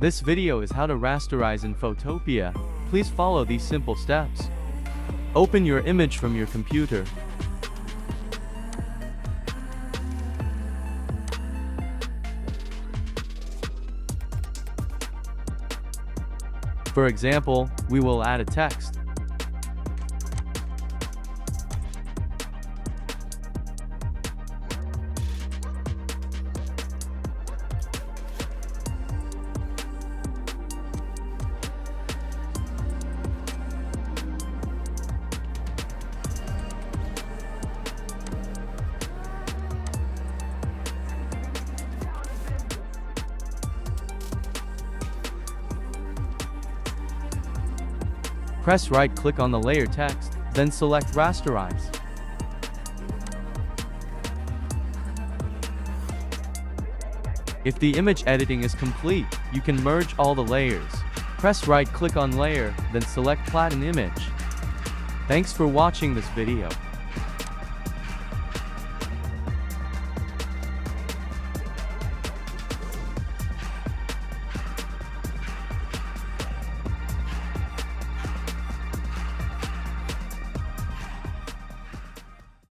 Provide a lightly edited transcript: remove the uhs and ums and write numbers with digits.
This video is how to rasterize in Photopea. Please follow these simple steps. Open your image from your computer. For example, we will add a text. Press right-click on the layer text, then select Rasterize. If the image editing is complete, you can merge all the layers. Press right-click on layer, then select Flatten Image. Thanks for watching this video.